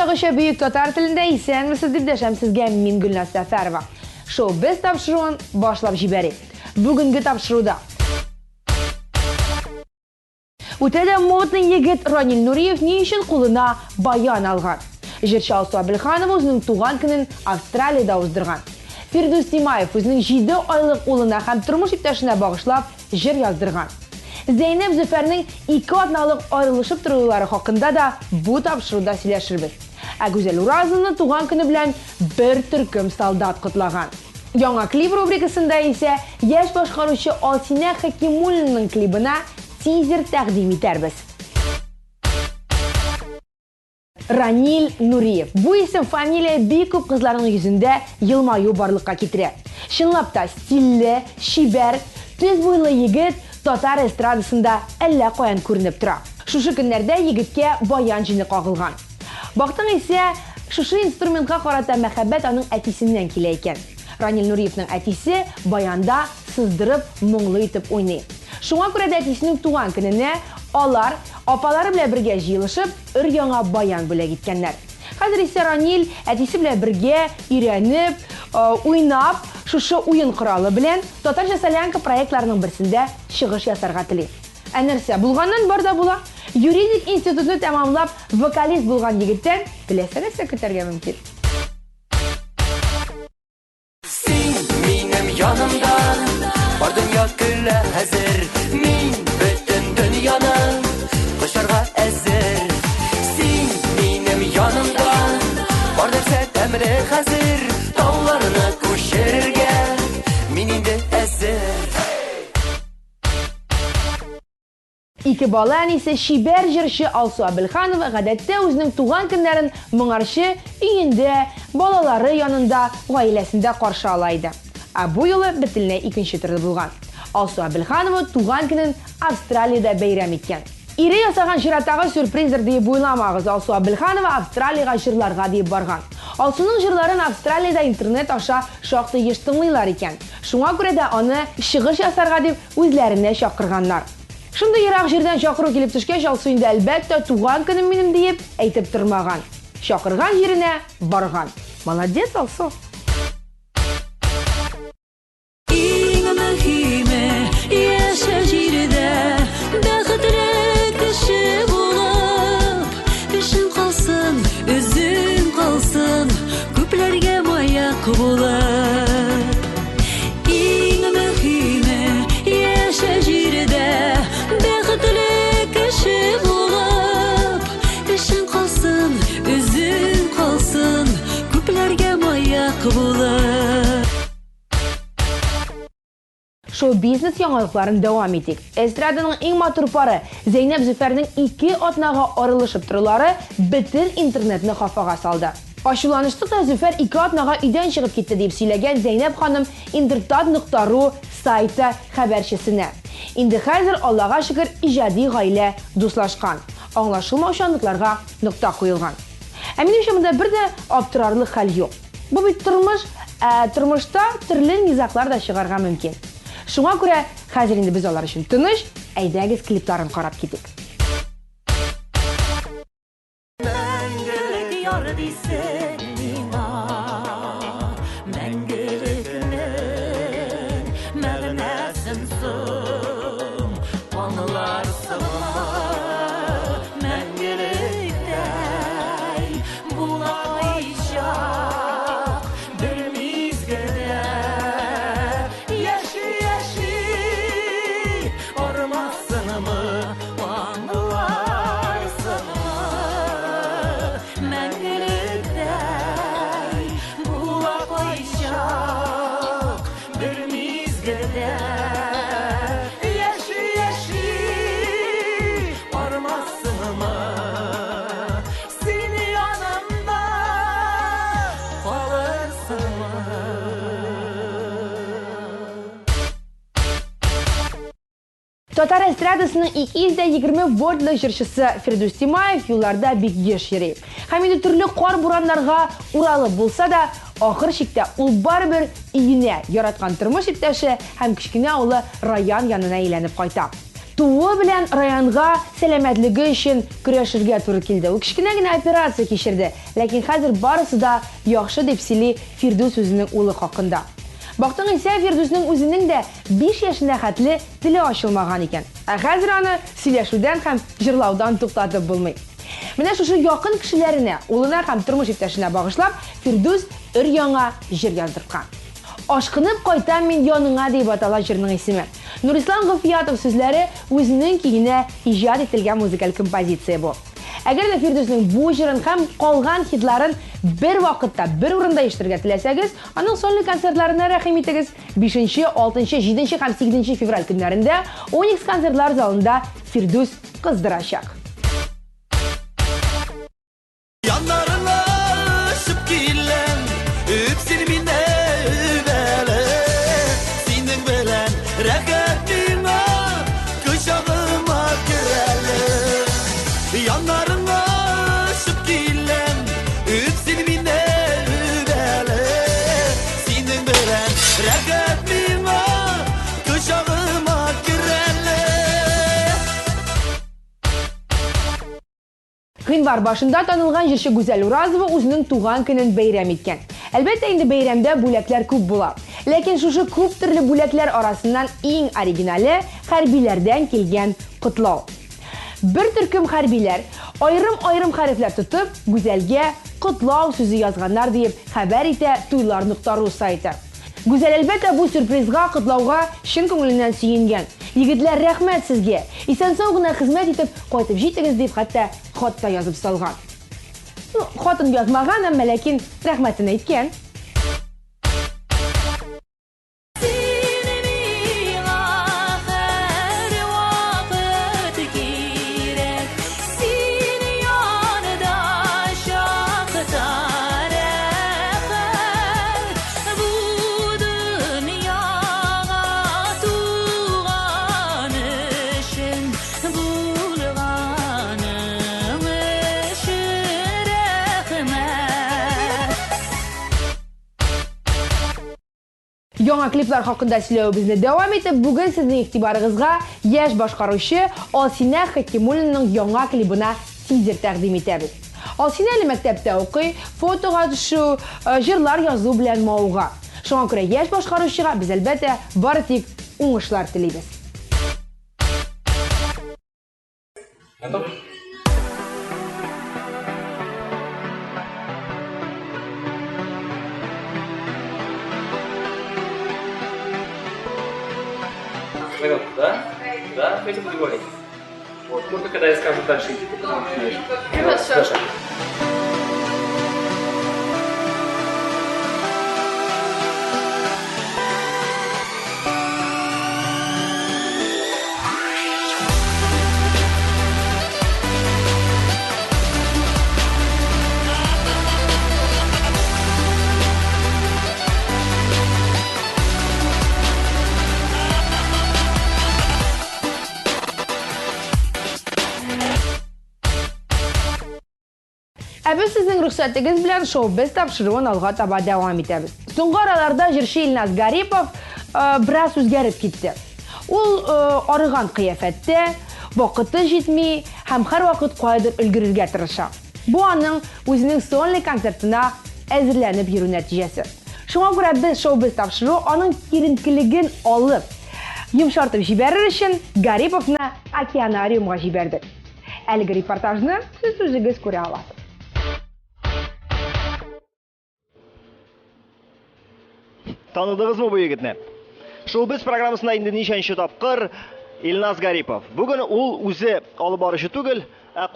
Tağışa büyük tatar tilinde isen misiniz dip deşem sizge min Gülnaz Səfərova. Show biz tapşırığın başlap jiberi. Bugünkü tapşırıda. Ötede modlı yigit Ranil Nuriyev ne için kuluna bayan algan? Jirçi Alsu Abilxanov özünün tuğan günün Avstraliyada uzdırgan. Firdus Timayev özünün 7 aylık oğluna hem turmuş iptaşına bağışlap jir yazdırgan. Zeynep Züfer'nin 2 adnalık ayrılışıp duruları hakkında da bu tapşırıda sileşirbiz. Güzel Urazlı'nın tuğan günü bilen bir Türküm saldat kutlagan. Yana klip rubrikasında ise yaş başkarucu Alsine Hakimuli'nin klibine teaser təqdim edərbiz. Ranil Nuriyev. Bu isim familiya bir köp kızların yüzünde yılmayı barlıqqa getirir. Şınlap da stilli, şiber, tüz boylu yigit tatar estradasında elle koyan көрініп тұра. Şuşu günlerde yigitke bayan jini qağılgan. Baktın ise şuşu instrumentqa qarata məhəbbət onun ətisindən kiləyken. Ranil Nuriyev'nin ətisi bayanda sızdırıp мұңлы itip oynayır. Şuna göre de әтисінің tuğan gününe onlar apaları bile birge jıyılışıp ır-yana bayan bile gitkenler. Hazır ise Ranil әтisi bile birge irenip, oynap, şuşu oyun kuralı bilen Tatarca Salyanka proyektlarının birisinde çıkış yasarga tili. Әнерсе, bulgandan bar da bula. Yuridik institutunu tamamlap vokalist bulgan yigitten bilesene sekreterge mümkün. Sen benim yanımda, var dünya gülle hazır. Min bütün dünyanın koşarga hazır. Sen benim yanımda, var derse temre hazır. Dağlarını koşarga mininde hazır. İki balan ise şiber jirşi Alsu Abilxanova gadette özünün tuğan günlerin mınarşı iyinde, balaları yanında, ailesinde karşı alaydı. Bu yılı bitilne ikinci türlü bulgan. Alsu Abilxanova tuğan günün Avstraliyada bayram etken. İri yasagan jiratağı sürprizdir diye buylamağız. Alsu Abilxanova Avstraliyaga jirlarga diye bargan. Alsu'nun jirların Avstraliyada internet aşağı şaxtı yeştinliler iken. Şuna göre de onu şığış yasarga diye özlerine şakırganlar. Şimdi Irak jirden şakırı kelip tüşkeş Alsu'nda elbette tuğan günüm benim deyip eytip durmagan. Şakırgan jirine bargan. Молодец, Alsu. Yaşa jirde bәxetlе kişi bulup işin kalsın, üzüm kalsın köplerge mayak bulup İng mühime yaşa jirde bәxetlе kişi bulup işin kalsın, üzüm kalsın köplerge mayak bulup Show business yanılıkların devam ettik. Estradanın en matur parı Zeynep Züfer'nin 2 atnağa arılışıp duruları bütün internetini kafaga saldı. Aşılanıştıkta Züfer 2 atnağa iden çıkıp gitti deyip söylegen Zeynep Hanım intertat.ru saytı haberçisine. Indi hazır Allah'a şükür icadi gayle dostlaşkan. Anlaşılmaşanlıklarga nokta koyulgan. Eminim şamında bir de aptırarlık hal yok. Bu bir tırmışta türlü nizaklar da çıkarga mümkün. Şuna göre hazır indi biz onlar için tınış, әйдәгез kliplerini karab kedik. Мәңгілік яр дейсің миңа, мәңгілігінің мәғнәсін сұм, анылар сыма, мәңгіліктәй булайшақ бір мезгілде, яши-яши армасынымы, анылар сыма, мәңгіліктәй булайшақ бір мезгілде, яши-яши армасынымы, сені yanımda қалырсынмы. Tatar estradasının 220 voltlı jırşısı Firdus Timayev yollarda bek geç yürüyüp. Hem türlü kar buranlarga uralı bulsa da ahır şekte ul baribir iyine yaratgan turmuş iptaşı hem kichkina oğlu Rayan yanına eğlenip kayta. Туы белән районга сәламәтлеге өчен көрәшергә туры килде. Ул кичкенә генә операция кичерде, ләкин хәзер барысы да яхшы дип сөйли Фирдус үзенең улы хакында. Бактың исә Фирдусның үзенең дә 5 яшендә хәтле теле ачылмаган икән. Ә хәзер аны сөйләшүдән һәм җырлаудан туктатып булмый. Менә шушы якын кешеләренә, улына һәм тормыш иптәшенә багышлап, Фирдус өр-яңа җыр яздырткан. Ашкынып кайтам мин яныңа дип атала җырның исеме. Нурислам Гафиятов сүзләре үзенең киенә иҗат ителгән музыкаль композиция бу. Әгәр дә Фирдусның бу җырын һәм калган хитларын бер вакытта, бер урында ишетергә теләсәгез, аның сольный концертларына рәхим итегез. 5, 6, 7 һәм 8 февраль көннәрендә Onyx концертлар залында Фирдус кыздырачак. Yanlarına ışıp giyilem Öpsün minne übele Senin belen rəqəbimə Kışağıma girəli Yanlarına ışıp giyilem Öpsün minne übele Senin belen rəqəbimə Kışağıma girəli Гыйнвар башында танылган җырчы Гүзәл Уразова үзенең туган көнен бәйрәм иткән. Әлбәттә, инде бәйрәмдә бүләкләр күп була. Ләкин шушы күп төрле бүләкләр арасыннан иң оригинале хәрбиләрдән килгән котлау. Бер төркем хәрбиләр аерым хәрефләр тотып, Гүзәлгә котлау сүзе язганнар дип хәбәр итә Туйлар.ру сайты. Гүзәл әлбәттә бу сюрпризга, котлауга чын күңеленнән сөенгән. Егетләр, рәхмәт сезгә. Исән-сау гына хезмәт итеп кайтып җитегез дип хәтта хатта язып салган. Хатын язмаган, әмма ләкин рәхмәтен әйткән. Яңа клиплар хакында сөйләүбезне дәвам итеп, бүген сезнең игътибарыгызга яшь башкаручы Алсинә Хәкимулланың яңа клибына тизер тәкъдим итәбез. Алсинә әле мәктәптә укый, фотога төшү, җырлар язу белән мавыга. Шуңа күрә яшь башкаручыга без әлбәттә бары тик уңышлар телибез. Да? Да? Давайте буду говорить. Вот, только когда я скажу дальше идти, то потом начинаешь. Хорошо. Без сезнең рөхсәтегез белән шоу-без тапшыруын алга таба дәвам итәбез. Соңгы араларда җырчы Илназ Гарипов бераз үзгәреп китте. Ул арыган кыяфәттә, вакыты җитми һәм һәр вакыт кайдыр өлгерергә тырыша. Бу аның үзенең сольный концертына әзерләнеп йөрү нәтиҗәсе. Шуңа күрә без шоу-без тапшыру аның киренкелеген алып, йомшартып җибәрер өчен Гариповны океанариумга җибәрдек. Әлеге репортажны сез үзегез күрә аласыз. Tanıdığınızmı bu yigitni? Шоу-біз программасында инде ничәнче тапкыр Илназ Гарипов. Бүген ул үзе алып баручы түгел,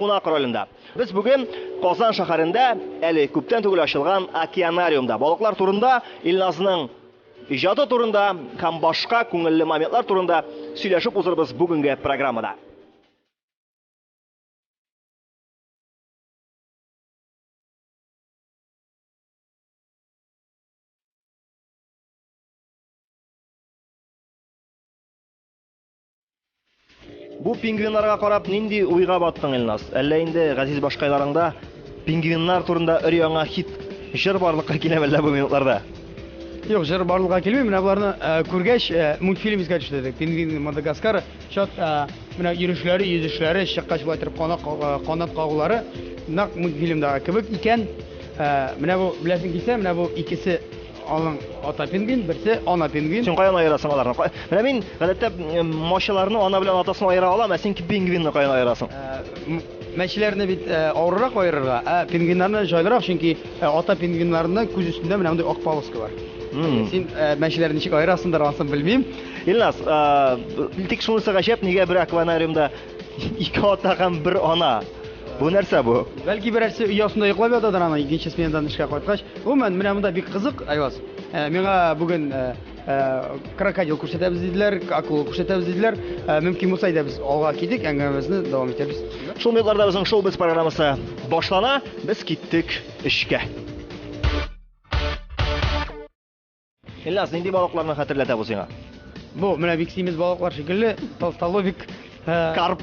кунак ролендә. Без бүген Казан шәһәрендә әле күптән түгел ачылган океанариумда балыклар турында, Илназның иҗаты турында һәм башка күңелле моментлар турында сөйләшеп узырбыз бүгенге программада. Бу пингвиннарга карап нинди уйга баттың, Илназ? Әллә инде газиз башкайларыңда пингвиннар турында өр-яңа хит җыр барлыкка киләме әллә бу минутларда? Юк, җыр барлыкка килми, менә буларны күргәч мультфильм искә төшердек. Пингвин Мадагаскар, чат менә йөрүшләре, йөзешләре, чыккач булай торып канат кагулары нәкъ мультфильмдагы кебек икән. Менә бу беләсең килсә, менә бу икесе аның ата пингвин, берсе ана пингвин. Сен каян аерасың аларны? Менә мин гадәттә машаларны ана белән атасын аера алам, ә син пингвинны каян аерасың? Мәчеләрне бит авыррак аерырга, пингвиннарны җайлырак, чөнки ата пингвиннарның күз өстендә менә мондый ак полоска бар. Син мәчеләрне ничек аерасыңдыр ансын белмим. Илназ, тик шунысы гаҗәп, нигә бер аквариумда ике ата һәм бер ана? Бу нәрсә бу? Бәлки берәрсе оясында йоклап ятадыр аны, икенче сменадан эшкә кайткач. Гомумән, менә монда бик кызык, Айваз. Миңа бүген крокодил күрсәтәбез диделәр, акула күрсәтәбез диделәр. Мөмкин булса да без алга китик, әңгәмәбезне дәвам итәбез. Шул минутларда безнең шоу-биз программасы башлана. Без киттек эшкә. Илназ, нинди балыкларны хәтерләтә бу сиңа? Бу менә бик симез балыклар шикелле, толстолобик, Карп.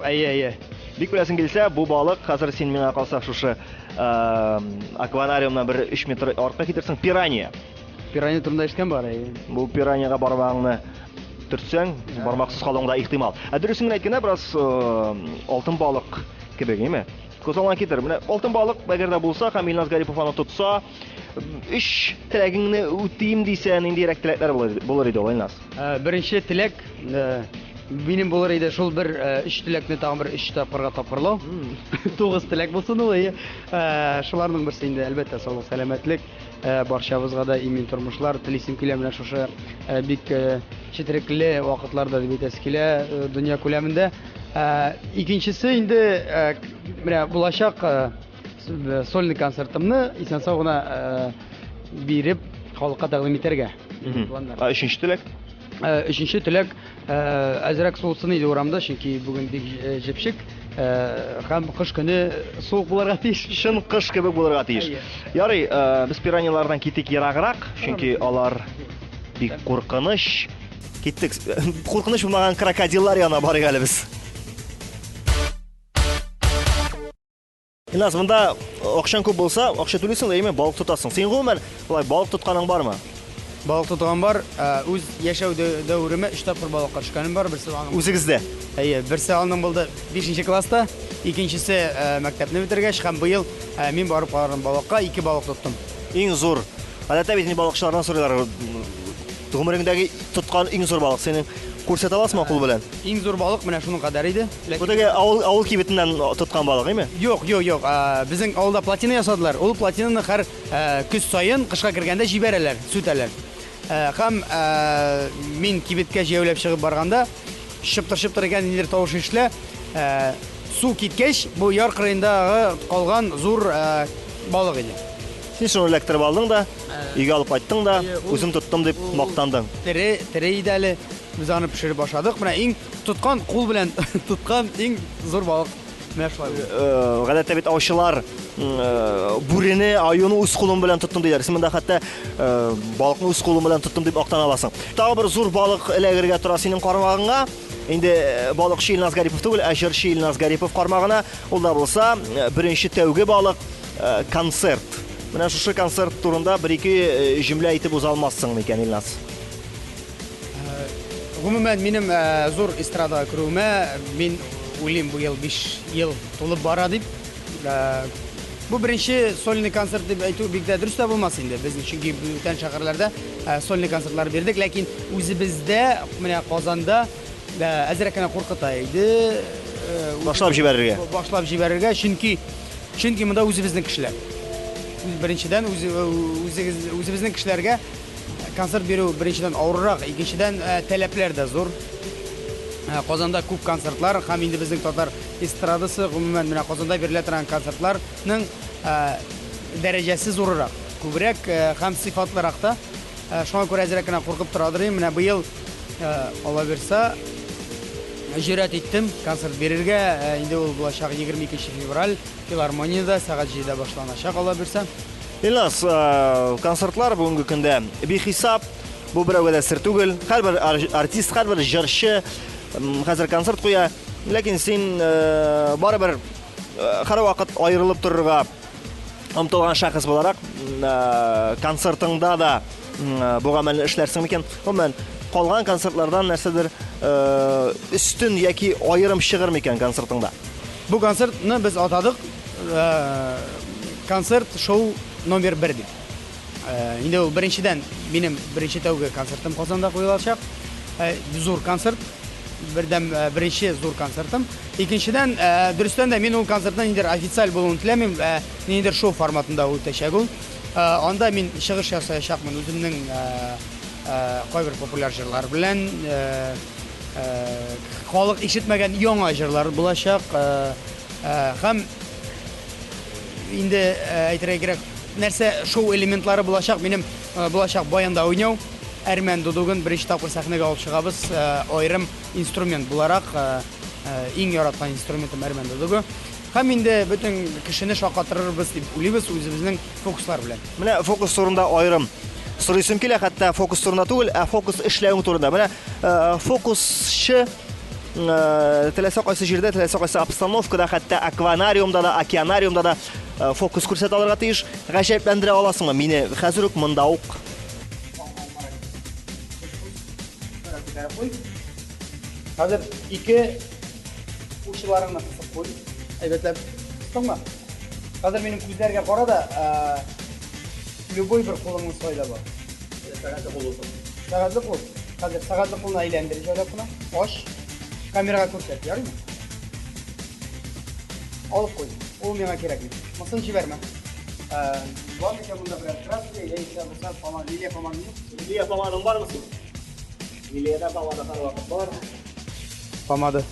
Әйе. Бик беләсең килсә, бу балык хәзер син миңа калса шушы аквариумнан бер 3 метр артка китерсең, пиранья. Пиранья турында ишеткән бар. Бу пираньяга бармагыңны төртсәң, бармаксыз калуың да ихтимал. Дөресен әйткәндә, бераз алтын балык кебек, әйме? Күзаллан китер. Менә алтын балык әгәр дә булса, һәм Илназ Гарипов аны тотса, 3 теләгеңне үтим дисә, ниндирәк теләкләр булыр иде ул, Илназ? Беренче теләк минем булыр иде шул бер 3 теләкне тагын бер 3 тапкырга тапкырлау. 9 теләк булсын ул. Шуларның берсе инде әлбәттә саулык, сәламәтлек, барчабызга да имин тормышлар телисем килә менә шушы бик четерекле вакытларда дип әйтәсе килә дөнья күләмендә. Икенчесе инде менә булачак сольный концертымны исән-сау гына биреп халыкка тәкъдим итәргә. Өченче теләк? Өченче теләк әзрәк суытсын иде урамда, чөнки бүген бик җепшек һәм кыш көне суык булырга тиеш. Шын кыш кебек булырга тиеш. Ярый, без пираньялардан китик ераграк, чөнки алар бик куркыныч. Киттек. Куркыныч булмаган крокодиллар янына барыйк әле без. Илназ, монда акчаң күп булса, акча түлисең дә, балык тотасың. Син гомумән булай балык тотканың бармы? Балык тотган бар, үз яшәү дәвреме 3 тапкыр балыкка төшкәнем бар, берсе аның. Үзегездә? Әйе, берсе аның булды 5нче класста, икенчесе мәктәпне битергәч һәм быел мин барып карарым балыкка 2 балык тоттым. Иң зур. Гадәттә бит балыкчылардан сорыйлар. Гомереңдәге тоткан иң зур балык синең күрсәтә аласыңмы кул белән? Иң зур балык менә шуның кадәр иде. Бу теге авыл кибетеннән тоткан балык, әйме? Юк. Безнең авылда плотина ясадылар. Ул плотинаны һәр көз сайын кышка кергәндә җибәрәләр, сүтәләр. Һәм мин кибеткә җәяүләп чыгып барганда, шыптыр икән ниндидер тавыш ишетелә. Су киткәч, бу яр кырыендагы калган зур балык иде. Син шуны эләктереп алдың да, өйгә алып кайттың да, үзем тоттым дип мактандың. Тере иде әле. Без аны пешереп башладык. Менә иң тоткан кул белән тоткан иң зур балык менә шулай. Гадәттә бит аучылар бүрене, аюны үз кулым белән тоттым диләр. Син монда хәтта балыкны үз кулым белән тоттым дип актана аласың. Тагы бер зур балык эләгергә тора синең кармагыңа. Инде балыкчы Илназ Гарипов түгел, җырчы Илназ Гарипов кармагына. Ул да булса беренче тәүге балык концерт. Менә шушы концерт турында бер-ике җөмлә әйтеп уза алмассың микән, Илназ? Гомумән минем зур эстрадага керүемә мин уйлыйм бу ел 5 ел тулып бара дип. Бу беренче сольный концерт дип әйтү бик дә дөрес тә булмас инде. Без чөнки бүтән шәһәрләрдә сольный концертлар бирдек, ләкин үзебездә менә Казанда әзрәк кенә куркыта иде. Башлап җибәрергә, чөнки монда үзебезнең кешеләр. Беренчедән үзебезнең кешеләргә концерт бирү беренчедән авыррак, икенчедән таләпләр дә зур. Казанда күп концертлар һәм инде безнең татар эстрадасы гомумән менә Казанда бирелә торган концертларның дәрәҗәсе зуррак, күбрәк һәм сыйфатлырак та. Шуңа күрә әзрәк кенә куркып торадыр. Менә быел Алла бирсә җөрәт иттем концерт бирергә. Инде ул булачак 22 февраль филармониядә сәгать 7-дә башланачак, Алла бирсә. Илназ, концертлар бүгенге көндә бихисап, бу берәүгә дә сер түгел. Һәрбер артист, һәрбер җырчы хәзер концерт куя, ләкин син барыбер һәр вакыт аерылып торырга омтылган шәхес буларак концертыңда да бу гамәлне эшләрсең микән? Гомумән, калган концертлардан нәрсәдер өстен яки аерым чыгыр микән концертыңда? Бу концертны без атадык концерт шоу номер 1 дип. Инде ул беренчедән минем беренче тәүге концертым Казанда куелачак. Зур концерт. Беренче зур концертым. Икенчедән дөрестән дә мин ул концертның инде официаль булуын теләмим, инде шоу форматында үтәчәк ул. Анда мин чыгыш ясаячакмын үземнең кайбер популяр җырлар белән, халык ишетмәгән яңа җырлар булачак. Һәм инде әйтергә кирәк, нәрсә шоу элементлары булачак, минем булачак баянда уйнау. Әрмән Дудугын беренче тапкыр сәхнәгә алып чыгабыз, аерым инструмент буларак, иң яраткан инструментым Әрмән Дудугы. Һәм инде бөтен кешене шаккатырырбыз дип уйлыйбыз үзебезнең фокуслар белән. Менә фокус турында аерым сорыйсым килә, хәтта фокус турында түгел, фокус эшләүең турында. Менә фокусчы теләсә кайсы җирдә, теләсә кайсы обстановкада, хәтта акванариумда да, океанариумда да фокус күрсәтә алырга тиеш. Гаҗәпләндерә аласыңмы мине хәзер үк монда ук? Хәзер ике ушыларыңны кысып куй. Әйбәтләп тыңла. Хәзер минем күзләргә кара да, любой бер кулыңны сайла бар. Сәгатьле кул булсын. Сәгатьле кул. Хәзер сәгатьле кулны әйләндер җайлап кына. Аш. Камерага күрсәт, ярыймы? Алып куй. Ул миңа кирәкми. Мосын җибәрмә. Бар микән монда берәр краска, яисә булса помада, лилия помада. Лилия помадың бармы син? Лилиядә помада һәрвакыт бар. Помада.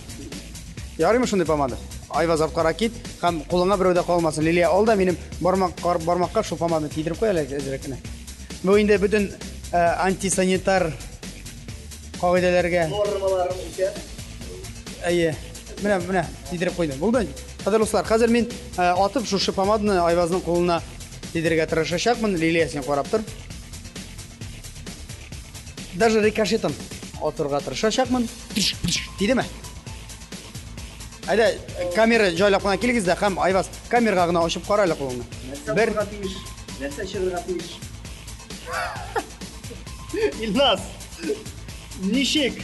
Ярыймы шундый помада? Айваз арткара кит, һәм кулыңа берәүдә калмасын. Лилия ал да минем бармакка шул помаданы тидереп куй әле әзрәк кенә. Бу инде бөтен антисанитар кагыйдәләргә. Нормаларын икән. Әйе. Менә тидереп куйдым. Булды. Кадерле дуслар, хәзер мин атып шушы помаданы Айвазның кулына тидергә тырышачакмын. Лилия, син карап тор. Даже рикошетом атырга тырышачакмын. Тидеме? Әйдә, камера җайлап кына килегез дә, һәм Айваз камерага гына ачып кара әле кулыңны. Нәрсә чыгырга тиеш? Илназ, ничек?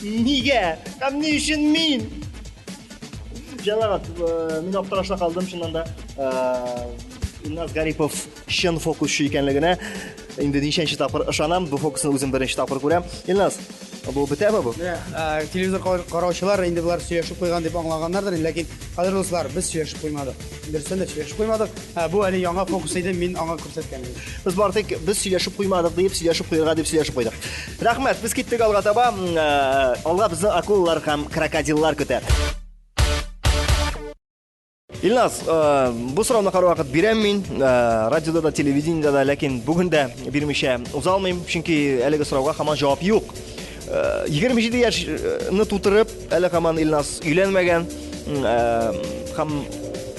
Нигә? Һәм ни өчен мин? Җәмәгать, мин аптырашта калдым чыннан да. Илназ Гарипов чын фокусчы икәнлегенә инде ничәнче тапкыр ышанам, бу фокусны үзем беренче тапкыр күрәм. Илназ, бу бетәме бу? Телевизор караучылар инде булар сөйләшеп куйган дип аңлаганнардыр, ләкин кадерле дуслар, без сөйләшеп куймадык. Дөрестән дә сөйләшеп куймадык. Бу әле яңа фокус иде, мин аңа күрсәткән идем. Без бардык, без сөйләшеп куймадык дип, сөйләшеп куйырга дип сөйләшеп куйдык. Рәхмәт, без киттек алга таба. Алга безне акулалар һәм крокодиллар көтә. Илназ, бу сорауны һәрвакыт бирәм мин, радиода да, телевидениедә да, ләкин бүген дә бирмичә узалмыйм, чөнки әлеге сорауга һаман җавап юк. 27 яшьне тутырып, әле һаман Илназ өйләнмәгән, һәм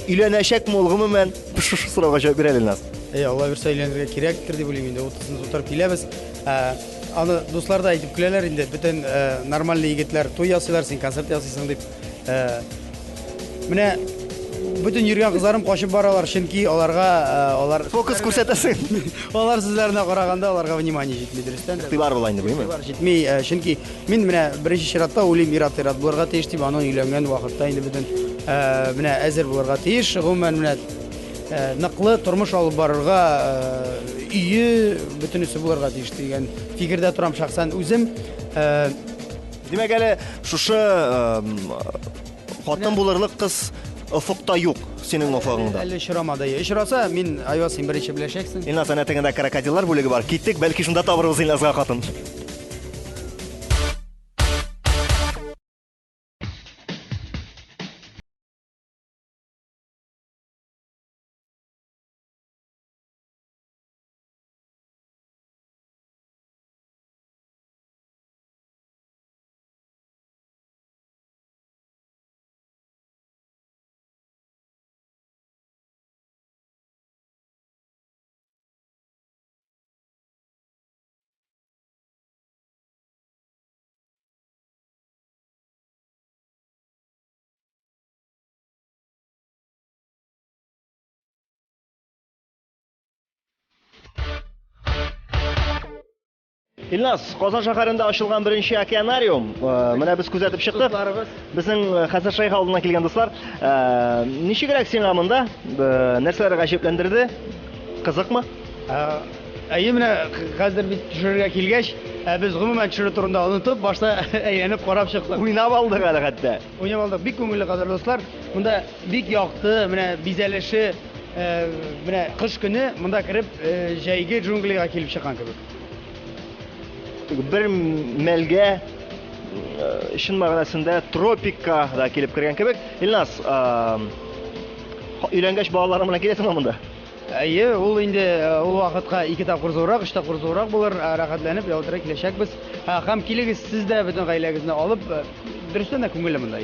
өйләнәчәкме ул гомумән? Шу сорауга җавап бирә Илназ. Алла бирсә өйләнергә кирәктер дип уйлыйм инде. 30-ны тутырып киләбез. Аны дуслар да әйтеп көләләр инде. Бөтен нормальный егетләр туй ясыйлар, син концерт ясыйсың дип. Менә бөтен йөргән кызларым качып баралар, чөнки алар Фокус күрсәтәсең. Алар сүзләренә караганда аларга внимание җитми дөрестән. Игътибар була инде, булмы? Җитми, чөнки мин менә беренче чиратта уйлыйм, ират булырга тиеш дип, аның өйләнгән вакытта инде бөтен менә әзер булырга тиеш. Гомумән менә ныклы тормыш алып барырга өйе бөтенесе булырга тиеш дигән фикердә торам шәхсән үзем. Димәк әле шушы хатын булырлык кыз офукта юк синең офагыңда. Әле очрамады. Очраса, мин Айваз син беренче беләшәксең. Илназ, әнә тегендә крокодиллар бүлеге бар. Киттек, бәлки шунда табырбыз Илназга хатын. Илназ, Казан шәһәрендә ачылган беренче океанариум. Менә без күзәтеп чыктык. Безнең хәзер шәйх алдына килгән дуслар, ничегрәк сиңа монда? Нәрсәләр гаҗәпләндерде? Кызыкмы? Әйе, менә хәзер бит төшерергә килгәч, без гомумән төшерү турында онытып, башта әйләнеп карап чыктык. Уйнап алдык әле хәтта. Уйнап алдык. Бик күңелле кадерле достар. Монда бик якты, менә бизәлеше, менә кыш көне монда кирип, җәйге джунглига килеп чыккан кебек. Бер мәлгә чын мәгънәсендә тропикка да килеп кергән кебек. Илназ, өйләнгәч балаларың белән киләсеңме монда? Әйе, ул инде ул вакытка 2 тапкыр зуррак, 3 тапкыр зуррак булыр, рәхәтләнеп ялтыра киләчәкбез. Һәм килегез сез дә бөтен гаиләгезне алып, дөрестән дә күңелле монда.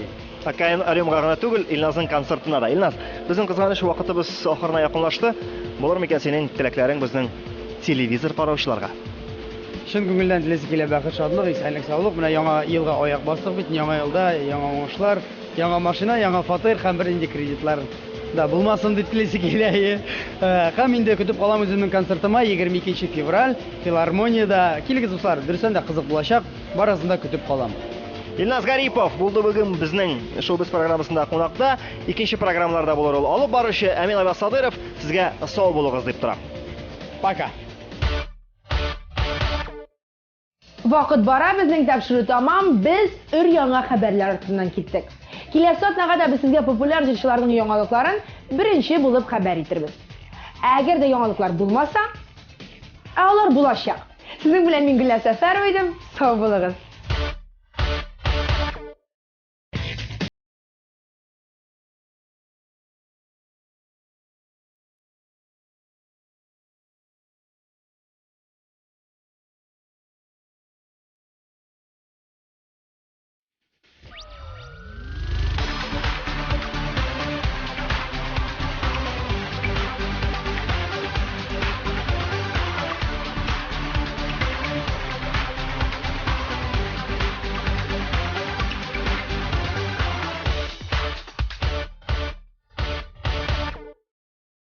Океанариумга гына түгел, Илназның концертына да. Илназ, безнең кызганыч вакытыбыз ахырына якынлашты. Булыр микән синең теләкләрең безнең телевизор караучыларга? Шын күңелдән теләсе килә бәхет, шатлык, исәнлек, саулык. Менә яңа елга аяк бастык бит, яңа елда яңа уңышлар, яңа машина, яңа фатир һәм беренче кредитлар да булмасын дип теләсе килә. Һәм инде көтеп калам үземнең концертыма 22 февраль филармониядә. Килегез дуслар, дөрестән дә кызык булачак. Барысын да көтеп калам. Илназ Гарипов булды бүген безнең шоу-без программасында кунакта. Икенче программаларда булыр ул. Алып баручы Әмин Абасадыров сезгә сау булыгыз дип тора. Пока. Вакыт бара, безнең тапшыру тамам, без өр-яңа хәбәрләр артыннан киттек. Киләсе атнага да без сезгә популяр җырчыларның яңалыкларын беренче булып хәбәр итербез. Әгәр дә яңалыклар булмаса, алар булачак. Сезнең белән мин Гөлназ Сәфәрова идем. Сау булыгыз.